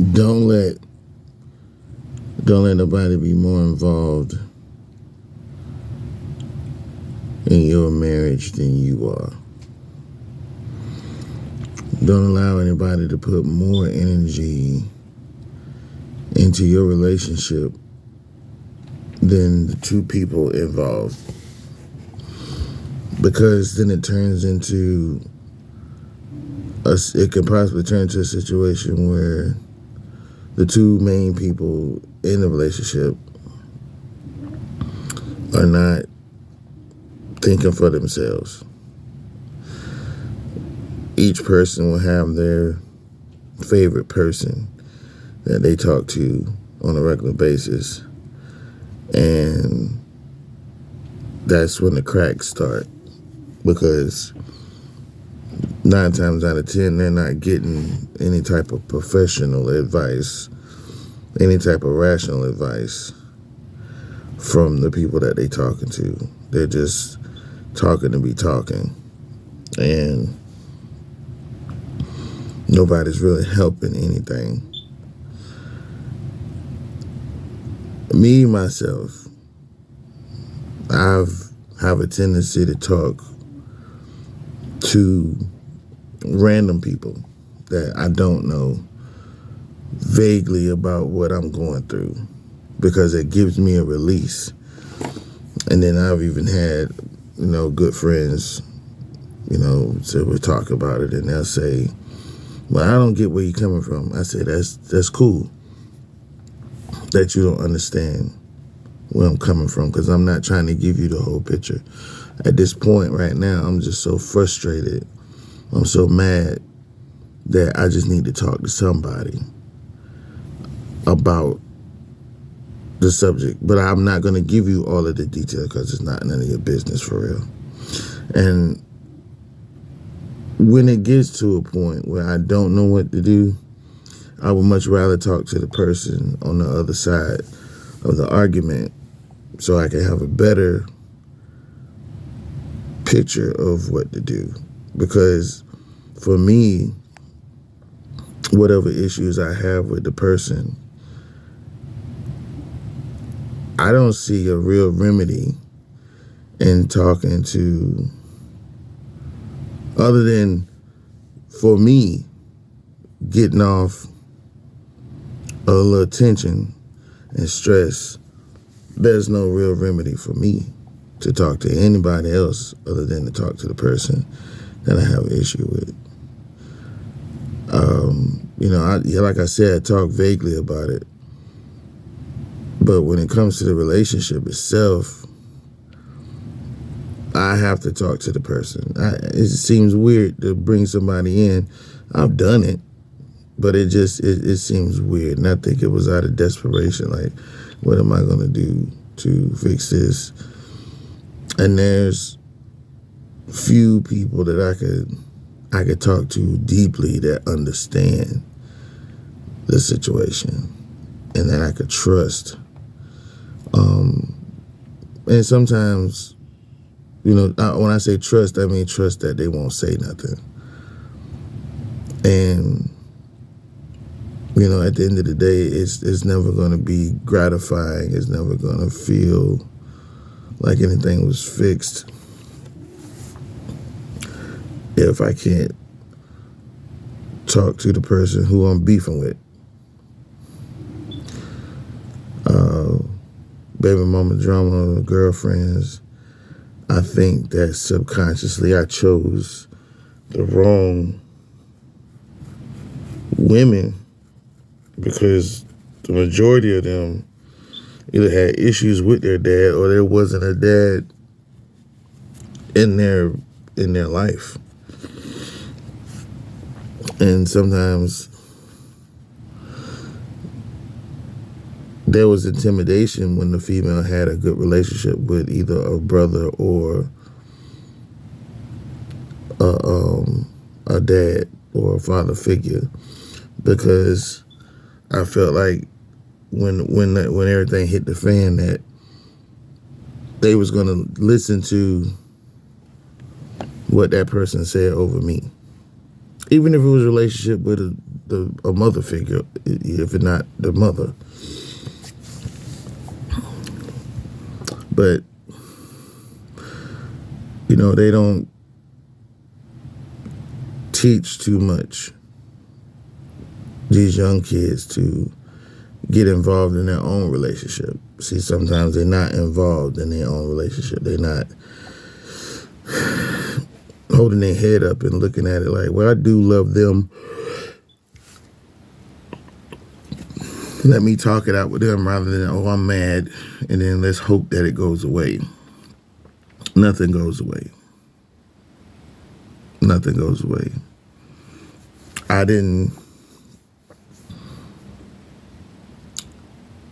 Don't let don't let nobody be more involved in your marriage than you are. Don't allow anybody to put more energy into your relationship than the two people involved. Because then it turns into it can possibly turn into a situation where the two main people in the relationship are not thinking for themselves. Each person will have their favorite person that they talk to on a regular basis, and that's when the cracks start, because 9 times out of 10 they're not getting any type of professional advice, any type of rational advice from the people that they talking to. They're just talking to be talking, and nobody's really helping anything. Me, myself, I have a tendency to talk to random people that I don't know vaguely about what I'm going through, because it gives me a release. And then I've even had, good friends, so we talk about it and they'll say, well, I don't get where you're coming from. I say, that's cool that you don't understand where I'm coming from, because I'm not trying to give you the whole picture. At this point right now, I'm just so frustrated. I'm so mad that I just need to talk to somebody about the subject. But I'm not going to give you all of the detail, because it's not none of your business, for real. And when it gets to a point where I don't know what to do, I would much rather talk to the person on the other side of the argument so I can have a better picture of what to do. Because for me, whatever issues I have with the person, I don't see a real remedy in talking to, other than for me getting off a little tension and stress. There's no real remedy for me to talk to anybody else other than to talk to the person that I have an issue with. Like I said, I talk vaguely about it. But when it comes to the relationship itself, I have to talk to the person. It seems weird to bring somebody in. I've done it, but it seems weird. And I think it was out of desperation. Like, what am I going to do to fix this? And there's few people that I could talk to deeply that understand the situation and that I could trust. And sometimes, when I say trust, I mean trust that they won't say nothing. And, at the end of the day, it's never going to be gratifying. It's never going to feel like anything was fixed if I can't talk to the person who I'm beefing with. Baby mama drama, girlfriends, I think that subconsciously I chose the wrong women, because the majority of them either had issues with their dad or there wasn't a dad in their life. And sometimes there was intimidation when the female had a good relationship with either a brother or a dad or a father figure, because I felt like when everything hit the fan that they was going to listen to what that person said over me. even if it was a relationship with a mother figure, if it's not the mother. But, you know, they don't teach too much these young kids to get involved in their own relationship. See, sometimes they're not involved in their own relationship. They're not holding their head up and looking at it like, well, I do love them. Let me talk it out with them rather than, oh, I'm mad, and then let's hope that it goes away. Nothing goes away. Nothing goes away. I didn't,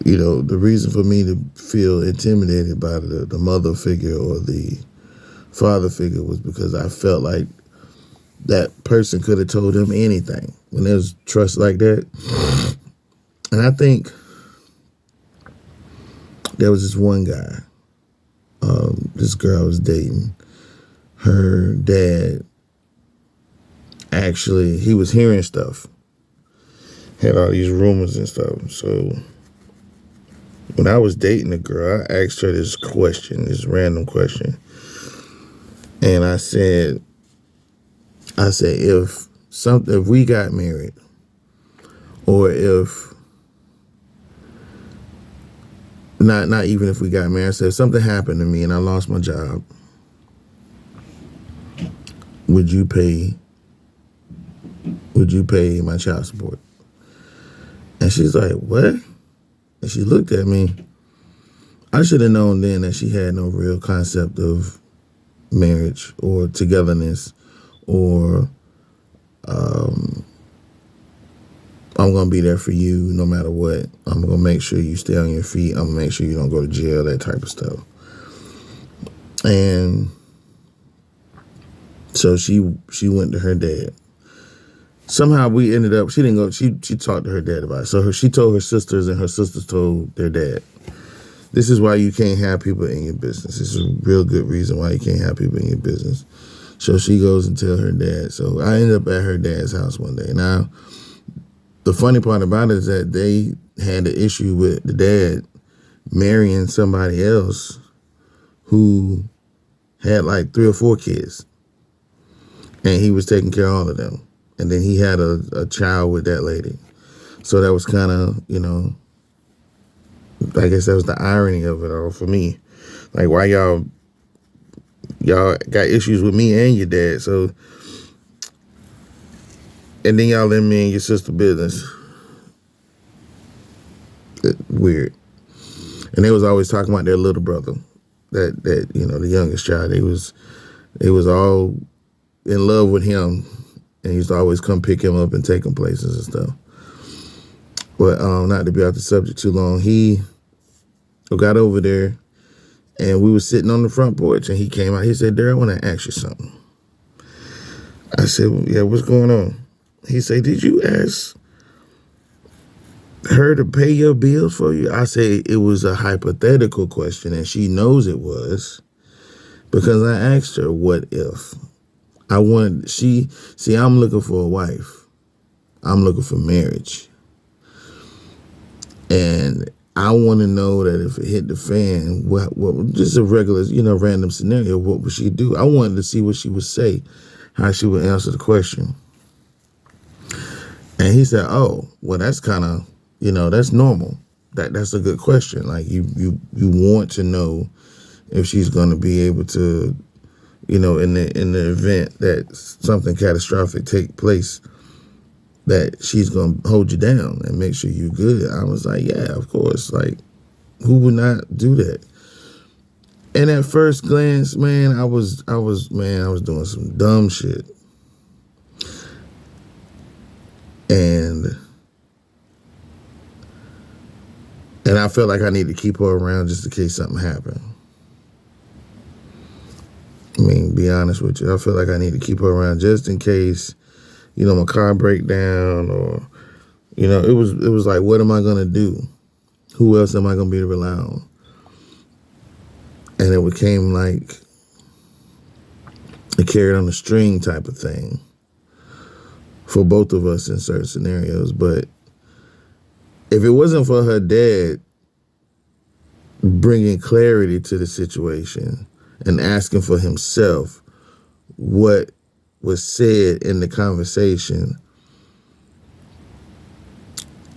you know, the reason for me to feel intimidated by the mother figure or the father figure was because I felt like that person could have told him anything when there's trust like that. And I think there was this one guy, this girl I was dating, her dad, actually, he was hearing stuff, had all these rumors and stuff. So when I was dating the girl, I asked her this question, this random question. And I said, if we got married, or if, not even if we got married, I said, if something happened to me and I lost my job, would you pay my child support? And she's like, what? And she looked at me. I should have known then that she had no real concept of marriage or togetherness or I'm going to be there for you no matter what. I'm going to make sure you stay on your feet. I'm going to make sure you don't go to jail, that type of stuff. And so she went to her dad. Somehow we ended up, she didn't go, she talked to her dad about it. So she told her sisters and her sisters told their dad. This is why you can't have people in your business. This is a real good reason why you can't have people in your business. So she goes and tells her dad. So I ended up at her dad's house one day. Now, the funny part about it is that they had an issue with the dad marrying somebody else who had like 3 or 4 kids. And he was taking care of all of them. And then he had a child with that lady. So that was kind of, you know, I guess that was the irony of it all for me. Like, why y'all got issues with me and your dad? So, and then y'all in me and your sister business. Weird. And they was always talking about their little brother, that you know, the youngest child. They was all in love with him, and he used to always come pick him up and take him places and stuff. But not to be off the subject too long, he got over there, and we were sitting on the front porch, and he came out. He said, "Darryl, I want to ask you something." I said, "Yeah, what's going on?" He said, "Did you ask her to pay your bills for you?" I said, "It was a hypothetical question, and she knows it was, because I asked her, what if? I'm looking for a wife. I'm looking for marriage. And I want to know that if it hit the fan, what just a regular, you know, random scenario, what would she do?" I wanted to see what she would say, how she would answer the question. And he said, "Oh, well, that's kind of, you know, that's normal. That's a good question. Like you want to know if she's going to be able to, you know, in the event that something catastrophic take place, that she's going to hold you down and make sure you're good." I was like, yeah, of course. Like, who would not do that? And at first glance, man, I was doing some dumb shit. And I felt like I needed to keep her around just in case something happened. I mean, be honest with you. I feel like I need to keep her around just in case, you know, my car break down, or, you know, it was like, what am I going to do? Who else am I going to be able to rely on? And it became like a carrot on a string type of thing. for both of us in certain scenarios. But if it wasn't for her dad bringing clarity to the situation and asking for himself what was said in the conversation,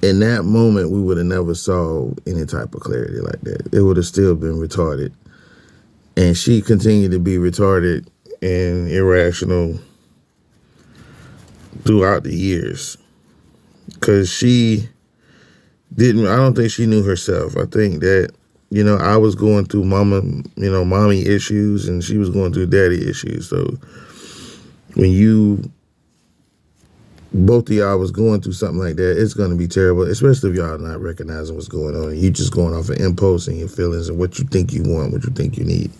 in that moment, we would have never saw any type of clarity like that. It would have still been retarded. And she continued to be retarded and irrational throughout the years. Because I don't think she knew herself. I think that, I was going through mommy issues, and she was going through daddy issues. So when both of y'all was going through something like that, it's going to be terrible, especially if y'all not recognizing what's going on and you just going off of impulse and your feelings and what you think you want, what you think you need.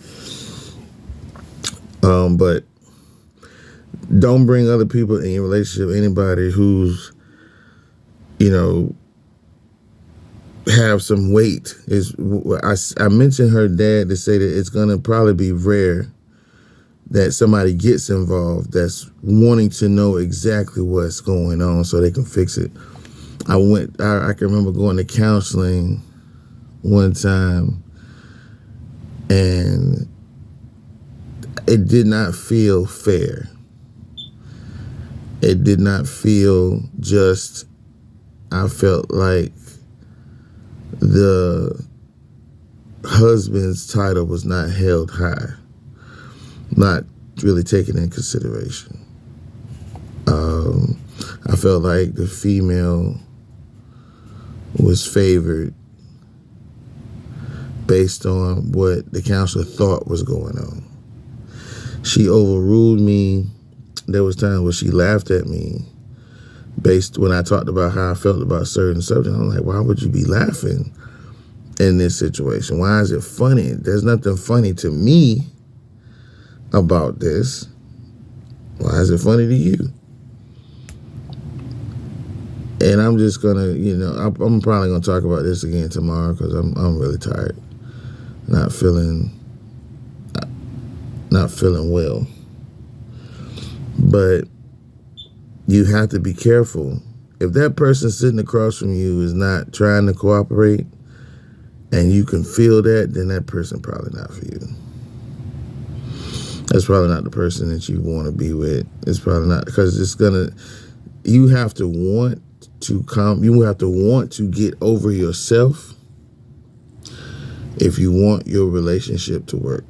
But don't bring other people in your relationship, anybody who's, have some weight. I mentioned her dad to say that it's going to probably be rare that somebody gets involved that's wanting to know exactly what's going on so they can fix it. I can remember going to counseling one time, and it did not feel fair. It did not feel just. I felt like the husband's title was not held high, not really taken in consideration. I felt like the female was favored based on what the counselor thought was going on. She overruled me. There was times where she laughed at me based when I talked about how I felt about certain subjects. I'm like, why would you be laughing in this situation? Why is it funny? There's nothing funny to me about this. Why is it funny to you? And I'm just gonna, I'm probably gonna talk about this again tomorrow because I'm really tired, not feeling well. But you have to be careful. If that person sitting across from you is not trying to cooperate, and you can feel that, then that person probably not for you. That's probably not the person that you want to be with. It's probably not, because you have to want to get over yourself if you want your relationship to work.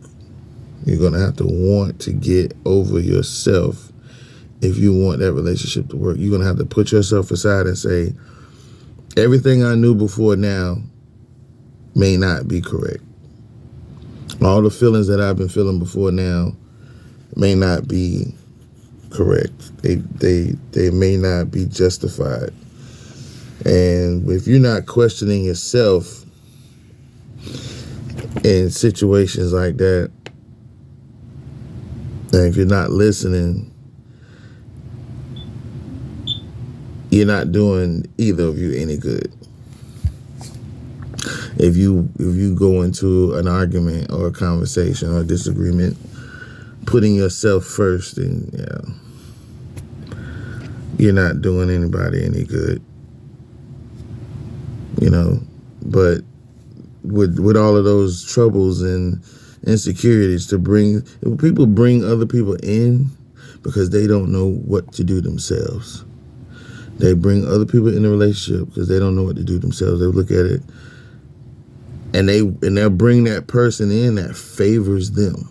You're going to have to want to get over yourself if you want that relationship to work. You're going to have to put yourself aside and say, everything I knew before now may not be correct. All the feelings that I've been feeling before now may not be correct. They may not be justified. And if you're not questioning yourself in situations like that, and if you're not listening, you're not doing either of you any good. If you go into an argument or a conversation or a disagreement putting yourself first, then you're not doing anybody any good. But with all of those troubles and insecurities people bring other people in because they don't know what to do themselves. They bring other people in the relationship because they don't know what to do themselves. They look at it and they'll bring that person in that favors them.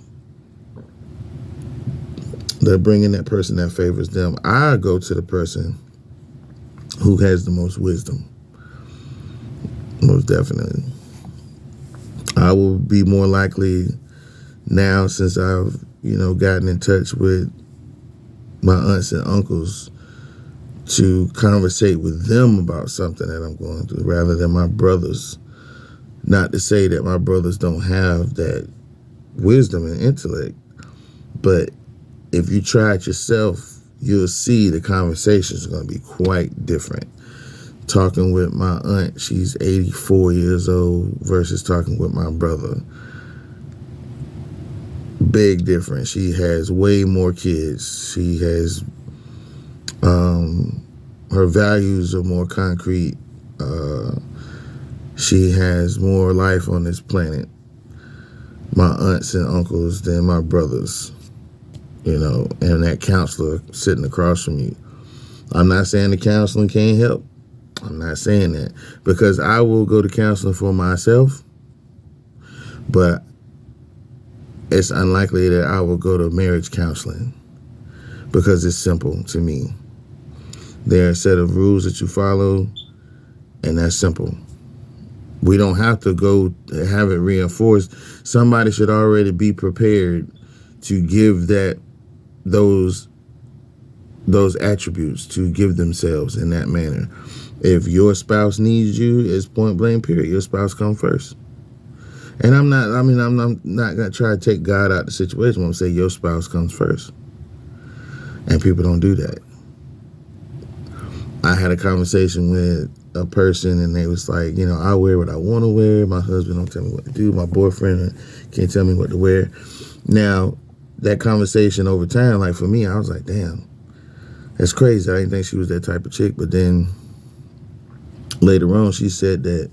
They're bringing that person that favors them. I go to the person who has the most wisdom. Most definitely. I will be more likely now, since I've, gotten in touch with my aunts and uncles, to conversate with them about something that I'm going through rather than my brothers. Not to say that my brothers don't have that wisdom and intellect, but if you try it yourself, you'll see the conversations are going to be quite different. Talking with my aunt, she's 84 years old, versus talking with my brother. Big difference. She has way more kids. She has Her values are more concrete. She has more life on this planet, my aunts and uncles, than my brothers, and that counselor sitting across from you. I'm not saying the counseling can't help. I'm not saying that, because I will go to counseling for myself, but it's unlikely that I will go to marriage counseling, because it's simple to me. There are a set of rules that you follow, and that's simple. We don't have to go have it reinforced. Somebody should already be prepared to give those attributes, to give themselves in that manner. If your spouse needs you, it's point blank period. Your spouse comes first. And I'm not gonna try to take God out of the situation when I say your spouse comes first. And people don't do that. I had a conversation with a person, and they was like, I wear what I want to wear. My husband don't tell me what to do. My boyfriend can't tell me what to wear. Now, that conversation over time, like for me, I was like, damn, that's crazy. I didn't think she was that type of chick. But then later on, she said that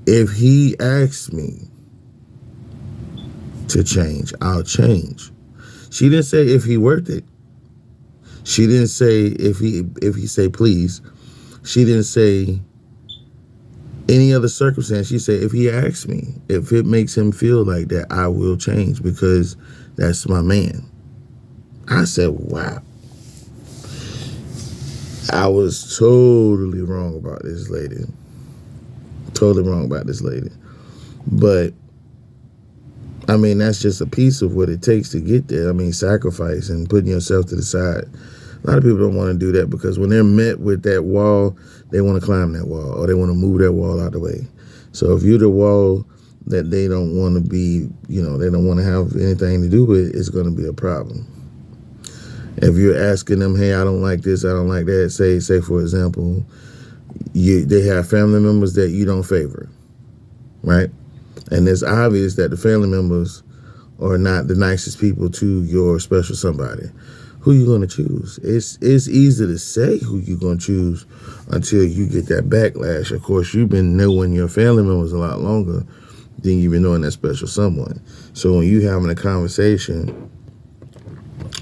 if he asks me to change, I'll change. She didn't say if he worth it. She didn't say if he say please. She didn't say any other circumstance. She said if he asks me, if it makes him feel like that, I will change, because that's my man. I said, wow. I was totally wrong about this lady. Totally wrong about this lady. But that's just a piece of what it takes to get there. Sacrifice and putting yourself to the side. A lot of people don't want to do that, because when they're met with that wall, they want to climb that wall, or they want to move that wall out of the way. So if you're the wall that they don't want to be, they don't want to have anything to do with, it's going to be a problem. If you're asking them, hey, I don't like this, I don't like that, say for example, they have family members that you don't favor, right? And it's obvious that the family members are not the nicest people to your special somebody. Who you going to choose? It's easy to say who you're going to choose until you get that backlash. Of course, you've been knowing your family members a lot longer than you've been knowing that special someone. So when you having a conversation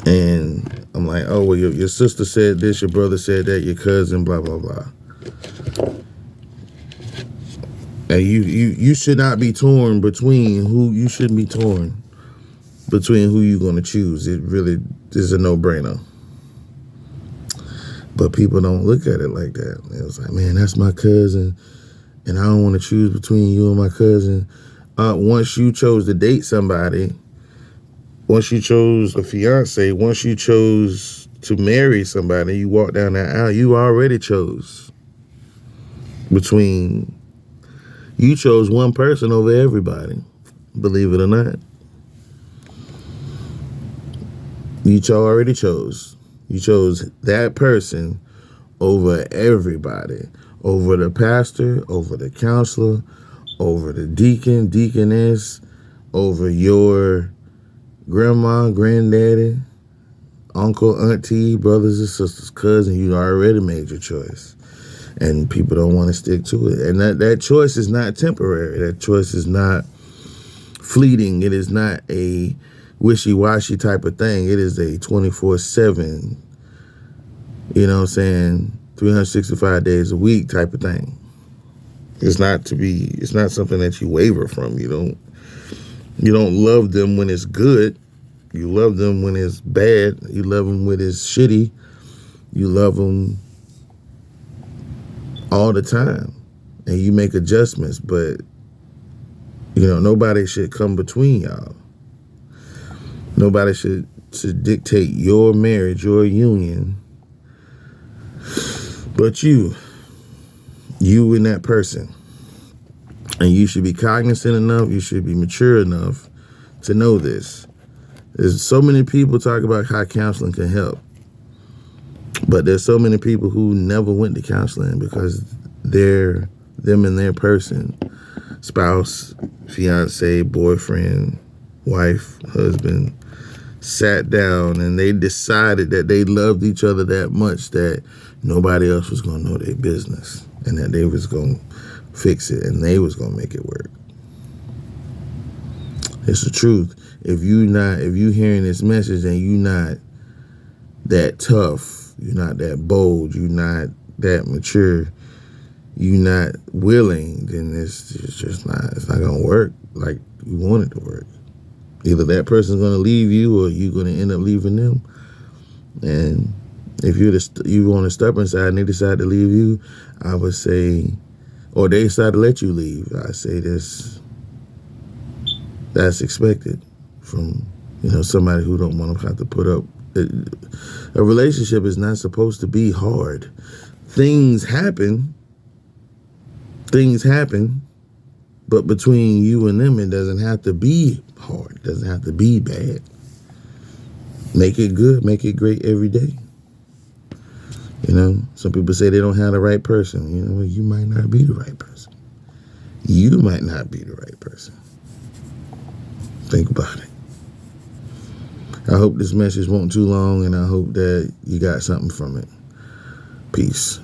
and I'm like, oh, well, your sister said this, your brother said that, your cousin, blah, blah, blah. And you should not be torn between who you shouldn't be torn between who you're going to choose. It really is a no-brainer. But people don't look at it like that. It was like, man, that's my cousin, and I don't want to choose between you and my cousin. Once you chose to date somebody, once you chose a fiance, once you chose to marry somebody, you walk down that aisle, you already chose you chose one person over everybody, believe it or not. You already chose. You chose that person over everybody, over the pastor, over the counselor, over the deacon, deaconess, over your grandma, granddaddy, uncle, auntie, brothers and sisters, cousin. You already made your choice. And people don't want to stick to it. And that choice is not temporary. That choice is not fleeting. It is not a wishy-washy type of thing. It is a 24/7, 365 days a week type of thing. It's not something that you waver from. You don't love them when it's good. You love them when it's bad. You love them when it's shitty. You love them all the time. And you make adjustments, but nobody should come between y'all. Nobody should dictate your marriage, your union, but you and that person. And you should be cognizant enough, you should be mature enough to know this. There's so many people talk about how counseling can help, but there's so many people who never went to counseling because them and their person, spouse, fiance, boyfriend, wife, husband, sat down and they decided that they loved each other that much that nobody else was going to know their business, and that they was going to fix it and they was going to make it work. It's the truth. If you hearing this message and you not that tough, you're not that bold, you're not that mature, you're not willing, then it's not gonna work like you want it to work. Either that person's gonna leave you or you're gonna end up leaving them. And if you on the stubborn side and they decide to leave you, I would say, or they decide to let you leave, I say that's expected from somebody who don't want to have to put up. A relationship is not supposed to be hard. Things happen, but between you and them, it doesn't have to be hard. It doesn't have to be bad. Make it good, make it great every day. Some people say they don't have the right person. You might not be the right person. You might not be the right person. Think about it. I hope this message wasn't too long, and I hope that you got something from it. Peace.